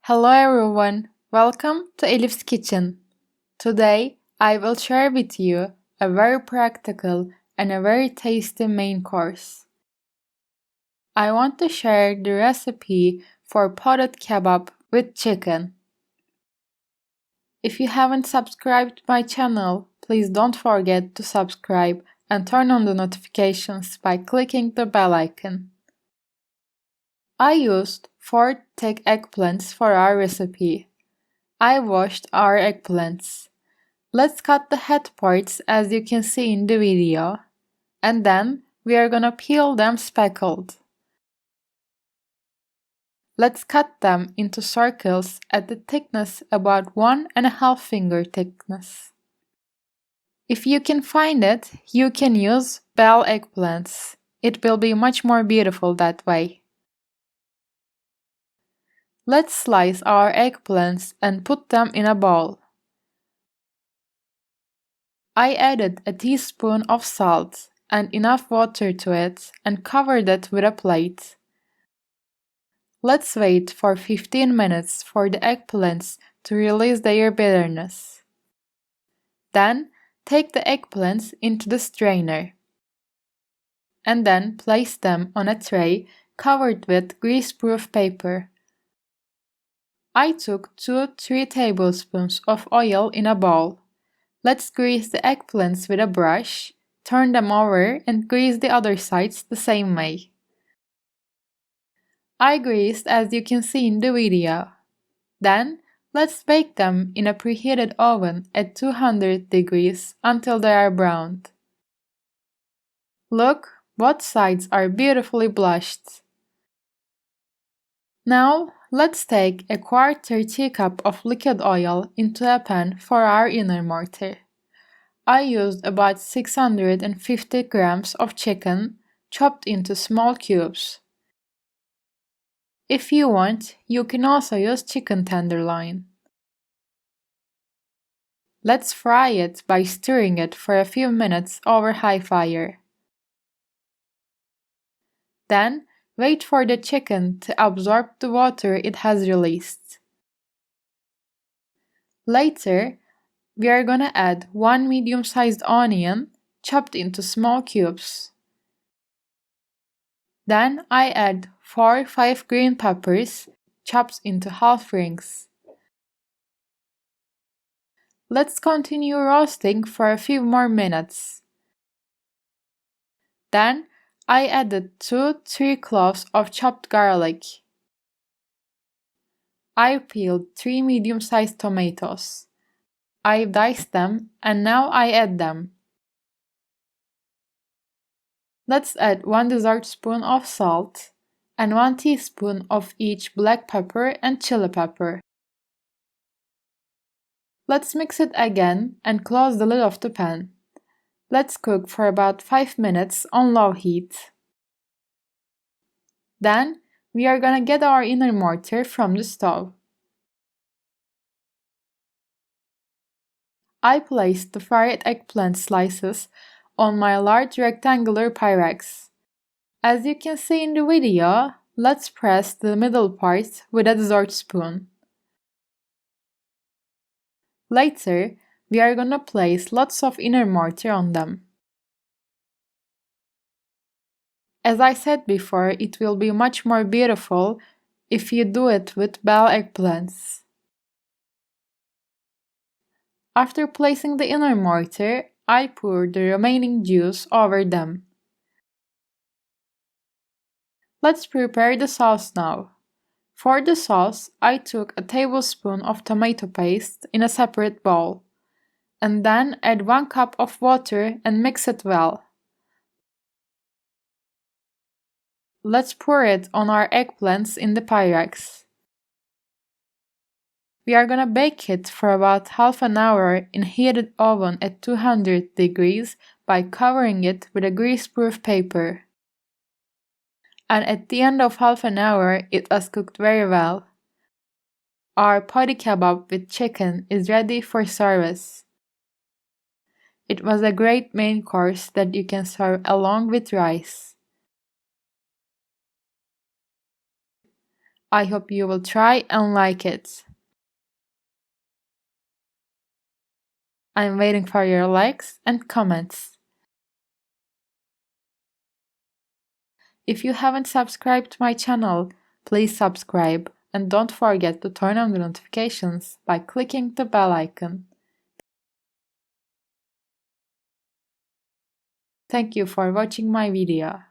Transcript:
Hello everyone, welcome to Elif's Kitchen. Today I will share with you a very practical and a very tasty main course. I want to share the recipe for potted kebab with chicken. If you haven't subscribed to my channel, please don't forget to subscribe and turn on the notifications by clicking the bell icon. I used 4 thick eggplants for our recipe. I washed our eggplants. Let's cut the head parts as you can see in the video. And then we are gonna peel them speckled. Let's cut them into circles at the thickness about 1.5 finger thickness. If you can find it, you can use bell eggplants. It will be much more beautiful that way. Let's slice our eggplants and put them in a bowl. I added a teaspoon of salt and enough water to it and covered it with a plate. Let's wait for 15 minutes for the eggplants to release their bitterness. Then take the eggplants into the strainer. And then place them on a tray covered with grease-proof paper. I took 2-3 tablespoons of oil in a bowl. Let's grease the eggplants with a brush, turn them over and grease the other sides the same way. I greased as you can see in the video. Then, let's bake them in a preheated oven at 200 degrees until they are browned. Look, both sides are beautifully blushed. Now, let's take a 1/4 teacup of liquid oil into a pan for our inner mortar. I used about 650 grams of chicken chopped into small cubes. If you want, you can also use chicken tenderloin. Let's fry it by stirring it for a few minutes over high fire. Then, wait for the chicken to absorb the water it has released. Later, we are gonna add 1 medium-sized onion chopped into small cubes. Then I add 4-5 green peppers chopped into half rings. Let's continue roasting for a few more minutes. Then I added 2-3 cloves of chopped garlic. I peeled 3 medium-sized tomatoes. I diced them and now I add them. Let's add 1 dessertspoon of salt and 1 teaspoon of each black pepper and chili pepper. Let's mix it again and close the lid of the pan. Let's cook for about 5 minutes on low heat. Then, we are gonna get our inner mortar from the stove. I placed the fried eggplant slices on my large rectangular Pyrex. As you can see in the video, let's press the middle part with a dessert spoon. Later, we are gonna place lots of inner mortar on them. As I said before, it will be much more beautiful if you do it with bell eggplants. After placing the inner mortar, I pour the remaining juice over them. Let's prepare the sauce now. For the sauce, I took a tablespoon of tomato paste in a separate bowl, and then add 1 cup of water and mix it well. Let's pour it on our eggplants in the Pyrex. We are gonna bake it for about half an hour in heated oven at 200 degrees by covering it with a grease-proof paper. And at the end of half an hour, it was cooked very well. Our potted kebab with chicken is ready for service. It was a great main course that you can serve along with rice. I hope you will try and like it. I'm waiting for your likes and comments. If you haven't subscribed to my channel, please subscribe and don't forget to turn on the notifications by clicking the bell icon. Thank you for watching my video.